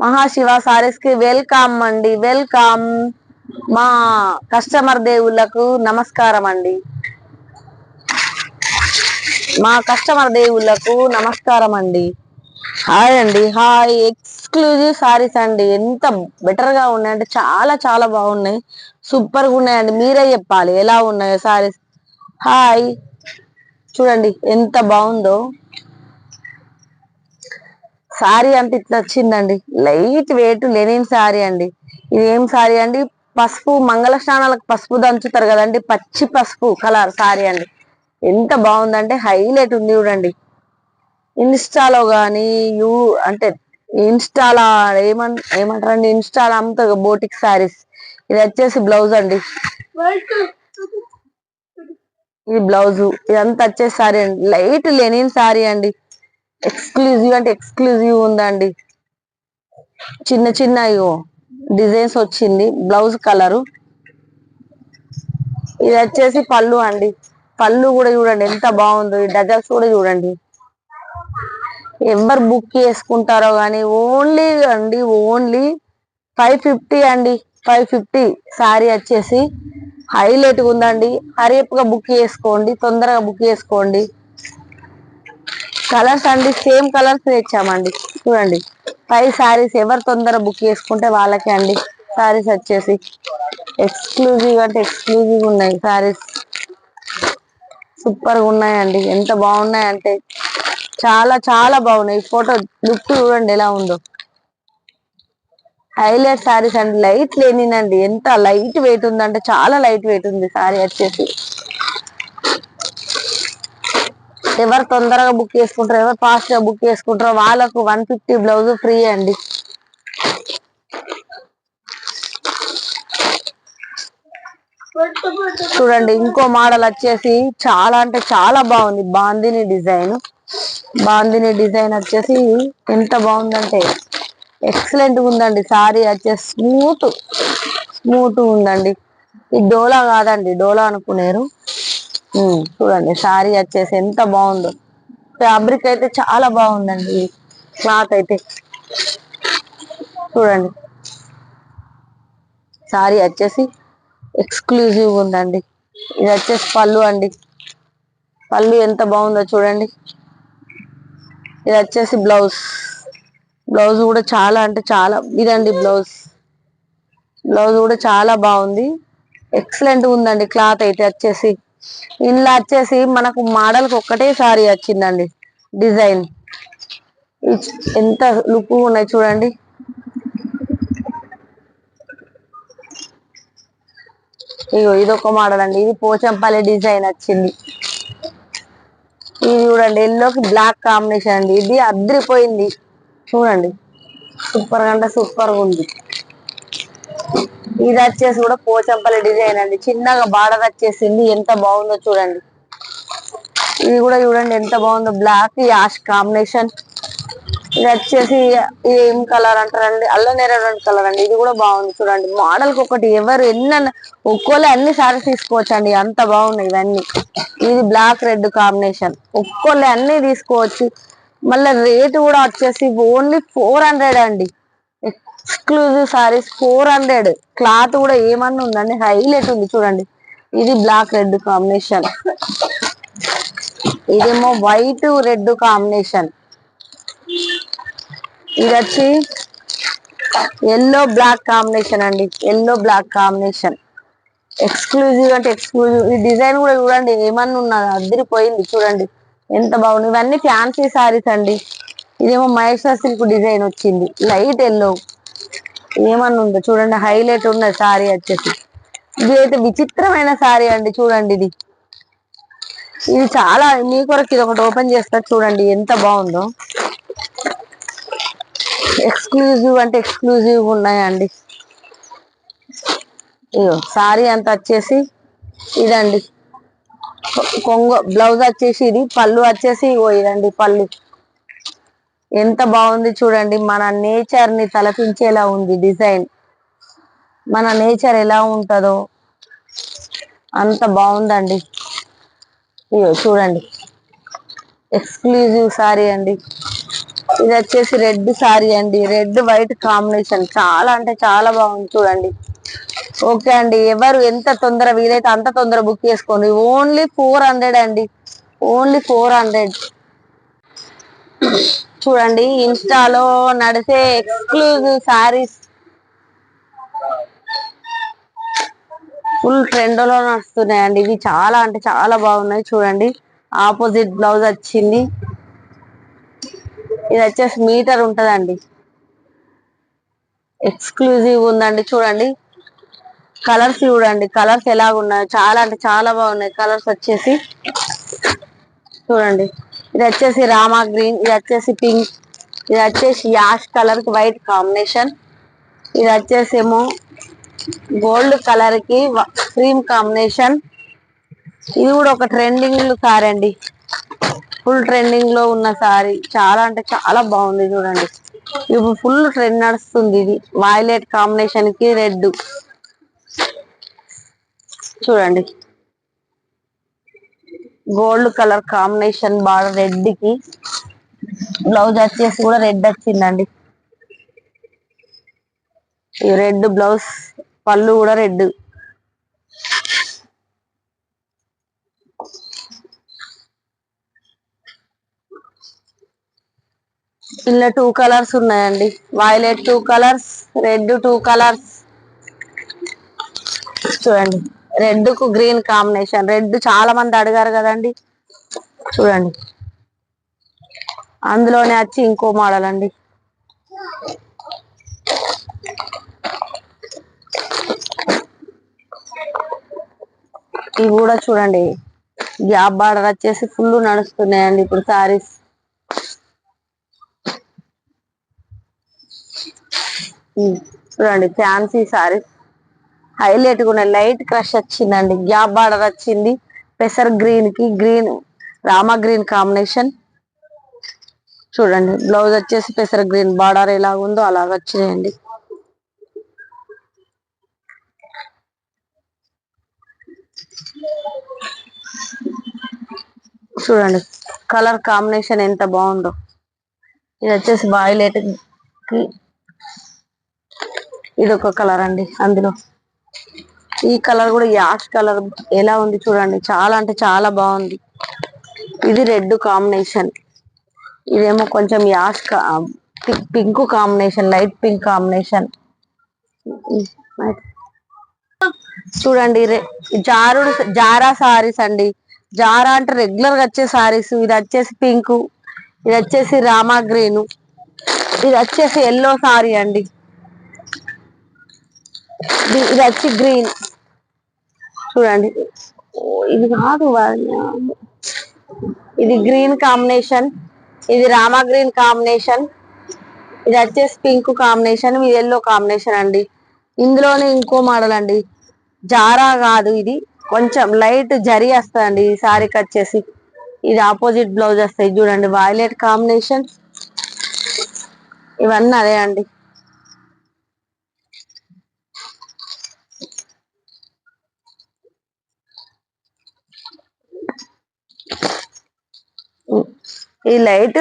మహాశివ సారీస్ కి వెల్కమ్ అండి, వెల్కమ్. మా కస్టమర్ దేవుళ్ళకు నమస్కారం అండి, మా కస్టమర్ దేవుళ్ళకు నమస్కారం అండి. హాయ్ అండి, హాయ్. ఎక్స్క్లూజివ్ సారీస్ అండి, ఎంత బెటర్ గా ఉన్నాయంటే చాలా చాలా బాగున్నాయి, సూపర్ గా ఉన్నాయండి. మీరే చెప్పాలి ఎలా ఉన్నాయో సారీస్. హాయ్, చూడండి ఎంత బాగుందో సారీ. అంటే ఇట్లా వచ్చిందండి, లైట్ వెయిట్ లెనిన్ సారీ అండి. ఇది ఏం సారీ అండి, పసుపు మంగళ స్నానాలకు పసుపు దంచుతారు కదండి, పచ్చి పసుపు కలర్ సారీ అండి. ఎంత బాగుందంటే హైలైట్ ఉంది చూడండి. ఇన్స్టాలో గానీ అంటే ఇన్స్టాలా ఏమంటారండి, ఇన్స్టాలో అమ్ముతారు బోటిక్ సారీస్. ఇది వచ్చేసి బ్లౌజ్ అండి, ఇది బ్లౌజు. ఇదంతా వచ్చేసి సారీ అండి, లైట్ లెనిన్ సారీ అండి. ఎక్స్క్లూజివ్ అంటే ఎక్స్క్లూజివ్ ఉందండి. చిన్న చిన్న డిజైన్స్ వచ్చింది, బ్లౌజ్ కలరు. ఇది వచ్చేసి పళ్ళు అండి, పళ్ళు కూడా చూడండి ఎంత బాగుందో. ఈ డజల్స్ కూడా చూడండి. ఎవరు బుక్ చేసుకుంటారో కానీ ఓన్లీ అండి, ఓన్లీ 550 అండి, 550 సారీ వచ్చేసి హైలైట్ ఉందండి. హరియప్గా బుక్ చేసుకోండి, తొందరగా బుక్ చేసుకోండి. కలర్స్ అండి సేమ్ కలర్స్ తెచ్చామండి, చూడండి 5 సారీస్. ఎవరు తొందర బుక్ చేసుకుంటే వాళ్ళకే అండి సారీస్ వచ్చేసి. ఎక్స్క్లూజివ్ అంటే ఎక్స్క్లూజివ్ ఉన్నాయి సారీస్, సూపర్ గా ఉన్నాయండి. ఎంత బాగున్నాయంటే చాలా చాలా బాగున్నాయి. ఫోటో లుక్ చూడండి ఎలా ఉందో. హైలైట్ సారీస్ అండి, లైట్ లేనినండి. ఎంత లైట్ వెయిట్ ఉందంటే చాలా లైట్ వెయిట్ ఉంది సారీ వచ్చేసి. ఎవరు తొందరగా బుక్ చేసుకుంటారో, ఎవరు ఫాస్ట్ గా బుక్ చేసుకుంటారో వాళ్ళకు 150 బ్లౌజ్ ఫ్రీ అండి. చూడండి ఇంకో మోడల్ వచ్చేసి చాలా అంటే చాలా బాగుంది, బాందిని డిజైన్. బాందిని డిజైన్ వచ్చేసి ఎంత బాగుందంటే ఎక్సలెంట్ ఉందండి. సారీ వచ్చేసి స్మూత్ స్మూత్ ఉందండి. ఇది డోలా కాదండి, డోలా అనుకునేరు. చూడండి సారీ వచ్చేసి ఎంత బాగుందో. ఫ్యాబ్రిక్ అయితే చాలా బాగుందండి, క్లాత్ అయితే చూడండి. సారీ వచ్చేసి ఎక్స్క్లూజివ్ ఉందండి. ఇది వచ్చేసి పళ్ళు అండి, పళ్ళు ఎంత బాగుందో చూడండి. ఇది వచ్చేసి బ్లౌజ్, బ్లౌజ్ కూడా చాలా అంటే చాలా ఇదండి బ్లౌజ్. బ్లౌజ్ కూడా చాలా బాగుంది, ఎక్సలెంట్ ఉందండి. క్లాత్ అయితే వచ్చేసి ఇందులో వచ్చేసి మనకు మోడల్కి ఒక్కటే సారీ వచ్చిందండి, డిజైన్. ఎంత లుక్ ఉన్నాయి చూడండి. ఇగో ఇదొక మోడల్ అండి, ఇది పోచంపల్లి డిజైన్ వచ్చింది. ఇది చూడండి ఎల్లోకి బ్లాక్ కాంబినేషన్ అండి, ఇది అద్రిపోయింది చూడండి. సూపర్ గా అంటే సూపర్ గా ఉంది. ఇది వచ్చేసి కూడా పోచంపల్లి డిజైన్ అండి, చిన్నగా బార్డర్ వచ్చేసింది. ఎంత బాగుందో చూడండి. ఇది కూడా చూడండి ఎంత బాగుందో, బ్లాక్ యాష్ కాంబినేషన్. ఇది వచ్చేసి ఏం కలర్ అంటారండి, అల్ల నేరేడు కలర్ అండి. ఇది కూడా బాగుంది చూడండి. మోడల్ కి ఒకటి ఎవరు ఒక్కోలే అన్ని సారీస్ తీసుకోవచ్చు అండి, అంత బాగున్నాయి ఇవన్నీ. ఇది బ్లాక్ రెడ్ కాంబినేషన్, ఒక్కోలే అన్ని తీసుకోవచ్చు. మళ్ళీ రేట్ కూడా వచ్చేసి ఓన్లీ 400 అండి. ఎక్స్క్లూజివ్ సారీస్ 400. క్లాత్ కూడా ఏమన్నా ఉందండి, హైలైట్ ఉంది చూడండి. ఇది బ్లాక్ రెడ్ కాంబినేషన్, ఇదేమో వైట్ రెడ్ కాంబినేషన్. ఇది వచ్చి ఎల్లో బ్లాక్ కాంబినేషన్ అండి, ఎల్లో బ్లాక్ కాంబినేషన్. ఎక్స్క్లూజివ్ అంటే ఎక్స్క్లూజివ్. ఈ డిజైన్ కూడా చూడండి ఏమన్నా ఉన్నది, అదిరిపోయింది చూడండి ఎంత బాగుంది. ఇవన్నీ ఫ్యాన్సీ సారీస్ అండి. ఇదేమో మహేశ్వర సిల్క్ డిజైన్ వచ్చింది, లైట్ ఎల్లో. ఏమన్నా ఉందో చూడండి, హైలైట్ ఉన్నది సారీ వచ్చేసి. ఇది అయితే విచిత్రమైన సారీ అండి, చూడండి ఇది. ఇది చాలా మీ కొరకు ఇది ఒకటి ఓపెన్ చేస్తా చూడండి ఎంత బాగుందో. ఎక్స్క్లూజివ్ అంటే ఎక్స్క్లూజివ్ ఉన్నాయండి. ఇగో సారీ అంతా వచ్చేసి ఇదండి, కొంగు బ్లౌజ్ వచ్చేసి ఇది, పళ్ళు వచ్చేసి ఇగో ఇదండి పళ్ళు. ఎంత బాగుంది చూడండి, మన నేచర్ ని తలపించేలా ఉంది డిజైన్. మన నేచర్ ఎలా ఉంటుందో అంత బాగుందండి. ఇగో చూడండి ఎక్స్క్లూజివ్ సారీ అండి. ఇది వచ్చేసి రెడ్ సారీ అండి, రెడ్ వైట్ కాంబినేషన్ చాలా అంటే చాలా బాగుంది చూడండి. ఓకే అండి, ఎవరు ఎంత తొందర వీలైతే అంత తొందర బుక్ చేసుకోండి. ఓన్లీ 400 అండి, ఓన్లీ 400. చూడండి ఇన్స్టాలో నడిచే ఎక్స్క్లూజివ్ శారీస్ ఫుల్ ట్రెండ్ లో నడుస్తున్నాయండి. ఇవి చాలా అంటే చాలా బాగున్నాయి చూడండి. ఆపోజిట్ బ్లౌజ్ వచ్చింది. ఇది వచ్చేసి మీటర్ ఉంటదండి, ఎక్స్క్లూజివ్ ఉందండి చూడండి. కలర్స్ చూడండి, కలర్స్ ఎలాగున్నాయి, చాలా అంటే చాలా బాగున్నాయి కలర్స్ వచ్చేసి చూడండి. ఇది వచ్చేసి రామా గ్రీన్, ఇది వచ్చేసి పింక్, ఇది వచ్చేసి యాష్ కలర్ కి వైట్ కాంబినేషన్, ఇది వచ్చేసి ఏమో గోల్డ్ కలర్ కి క్రీమ్ కాంబినేషన్. ఇది కూడా ఒక ట్రెండింగ్ సారీ అండి, ఫుల్ ట్రెండింగ్ లో ఉన్న సారీ, చాలా అంటే చాలా బాగుంది చూడండి. ఇప్పుడు ఫుల్ ట్రెండ్ నడుస్తుంది ఇది, వైలెట్ కాంబినేషన్ కి రెడ్ చూడండి. గోల్డ్ కలర్ కాంబినేషన్ బాగా రెడ్ కి బ్లౌజ్ వచ్చేసి కూడా రెడ్ వచ్చిందండి. ఈ రెడ్ బ్లౌజ్, పళ్ళు కూడా రెడ్. ఇలా 2 కలర్స్ ఉన్నాయండి, వైలెట్ 2 కలర్స్, రెడ్ 2 కలర్స్ చూడండి. రెడ్ కు గ్రీన్ కాంబినేషన్, రెడ్ చాలా మంది అడిగారు కదండి చూడండి. అందులోనే వచ్చి ఇంకో మోడల్ అండి, ఇవి కూడా చూడండి. గ్యాప్ బార్డర్ వచ్చేసి ఫుల్ నడుస్తున్నాయండి ఇప్పుడు సారీస్. చూడండి ఫ్యాన్సీ సారీస్ హైలైట్ గా ఉన్నాయి. లైట్ క్రష్ వచ్చిందండి, గ్యాప్ బార్డర్ వచ్చింది, పెసర్ గ్రీన్ కి గ్రీన్ రామా గ్రీన్ కాంబినేషన్ చూడండి. బ్లౌజ్ వచ్చేసి పెసర్ గ్రీన్, బార్డర్ ఎలా ఉందో అలాగ వచ్చినాయండి. చూడండి కలర్ కాంబినేషన్ ఎంత బాగుందో. ఇది వచ్చేసి వైలెట్ కి ఇది ఒక కలర్ అండి, అందులో ఈ కలర్ కూడా యాష్ కలర్ ఎలా ఉంది చూడండి, చాలా అంటే చాలా బాగుంది. ఇది రెడ్ కాంబినేషన్, ఇదేమో కొంచెం ash pink combination, light pink combination చూడండి. జారుడు జారా సారీస్ అండి, జారా అంటే రెగ్యులర్ గా వచ్చే సారీస్. ఇది వచ్చేసి పింక్, ఇది వచ్చేసి రామా గ్రీన్, ఇది వచ్చేసి ఎల్లో సారీ అండి, ఇది వచ్చి గ్రీన్ చూడండి. ఇది కాదు, ఇది గ్రీన్ కాంబినేషన్, ఇది రామా గ్రీన్ కాంబినేషన్, ఇది వచ్చేసి పింక్ కాంబినేషన్, ఇది ఎల్లో కాంబినేషన్ అండి. ఇందులోనే ఇంకో మోడల్ అండి, జారా కాదు ఇది, కొంచెం లైట్ జరీ వస్తుందండి ఈ సారీకి వచ్చేసి. ఇది ఆపోజిట్ బ్లౌజ్ వస్తాయి చూడండి, వైలెట్ కాంబినేషన్. ఇవన్నీ అదే అండి. ఈ లైట్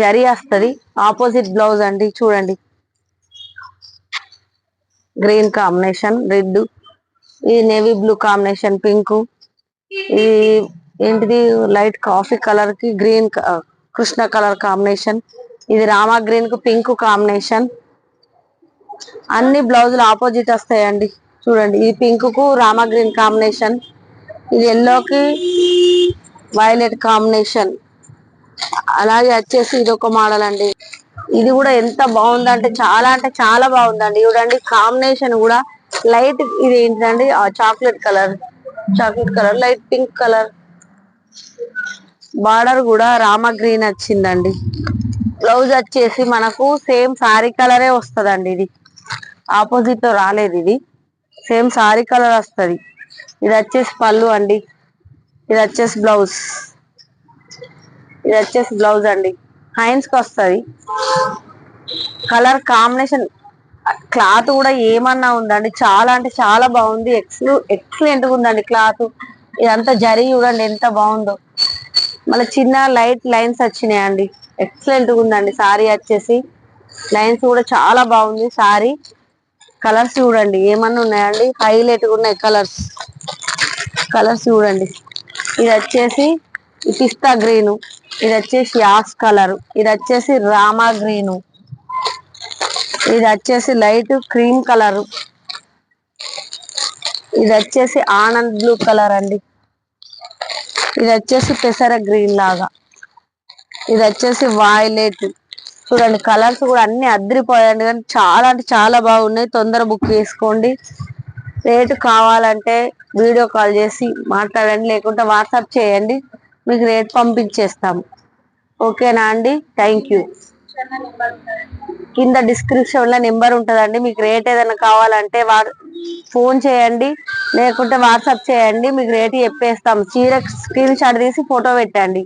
జరీ వస్తుంది, ఆపోజిట్ బ్లౌజ్ అండి చూడండి. గ్రీన్ కాంబినేషన్ రెడ్, ఈ నేవీ బ్లూ కాంబినేషన్ పింక్, ఈ ఏంటిది లైట్ కాఫీ కలర్ కి గ్రీన్ కృష్ణ కలర్ కాంబినేషన్, ఇది రామా గ్రీన్ కు పింక్ కాంబినేషన్. అన్ని బ్లౌజులు ఆపోజిట్ వస్తాయండి చూడండి. ఇది పింక్ కు రామా గ్రీన్ కాంబినేషన్, ఇది ఎల్లోకి వైలెట్ కాంబినేషన్. అలాగే వచ్చేసి ఇది ఒక మోడల్ అండి, ఇది కూడా ఎంత బాగుందంటే చాలా బాగుందండి చూడండి. కాంబినేషన్ కూడా లైట్, ఇది ఏంటండి chocolate colour, chocolate colour light pink colour, border కూడా రామా గ్రీన్ వచ్చిందండి. బ్లౌజ్ వచ్చేసి మనకు సేమ్ సారీ కలరే వస్తుందండి, ఇది ఆపోజిట్ లో రాలేదు, ఇది సేమ్ సారీ కలర్ వస్తుంది. ఇది వచ్చేసి పళ్ళు అండి, ఇది వచ్చేసి బ్లౌజ్, ఇది వచ్చేసి బ్లౌజ్ అండి, హైన్స్ కి వస్తుంది. కలర్ కాంబినేషన్, క్లాత్ కూడా ఏమన్నా ఉందండి, చాలా అంటే చాలా బాగుంది. ఎక్సలెంట్ గా ఉందండి క్లాత్. ఇదంతా జరీ చూడండి ఎంత బాగుందో. మళ్ళీ చిన్న లైట్ లైన్స్ వచ్చినాయండి, ఎక్సలెంట్ గా ఉందండి సారీ వచ్చేసి. లైన్స్ కూడా చాలా బాగుంది సారీ. కలర్స్ చూడండి ఏమన్నా ఉన్నాయండి, హైలైట్ గా ఉన్నాయి కలర్స్. కలర్స్ చూడండి, ఇది వచ్చేసి పిస్తా గ్రీను, ఇది వచ్చేసి యాష్ కలర్, ఇది వచ్చేసి రామా గ్రీను, ఇది వచ్చేసి లైట్ క్రీమ్ కలరు, ఇది వచ్చేసి ఆనంద్ బ్లూ కలర్ అండి, ఇది వచ్చేసి పెసర గ్రీన్ లాగా, ఇది వచ్చేసి వాయిలెట్. చూడండి కలర్స్ కూడా అన్ని అద్రిపోయాయండి, కానీ చాలా అంటే చాలా బాగున్నాయి. తొందర బుక్ చేసుకోండి. రేటు కావాలంటే వీడియో కాల్ చేసి మాట్లాడండి, లేకుంటే వాట్సాప్ చేయండి, మీకు రేట్ పంపించేస్తాము. ఓకేనా అండి? Thank you. కింద డిస్క్రిప్షన్ లో నెంబర్ ఉంటుందండి. మీకు రేట్ ఏదైనా కావాలంటే ఫోన్ చేయండి, లేకుంటే వాట్సాప్ చేయండి, మీకు రేట్ చెప్పేస్తాం. చీర స్క్రీన్ షాట్ తీసి ఫోటో పెట్టండి.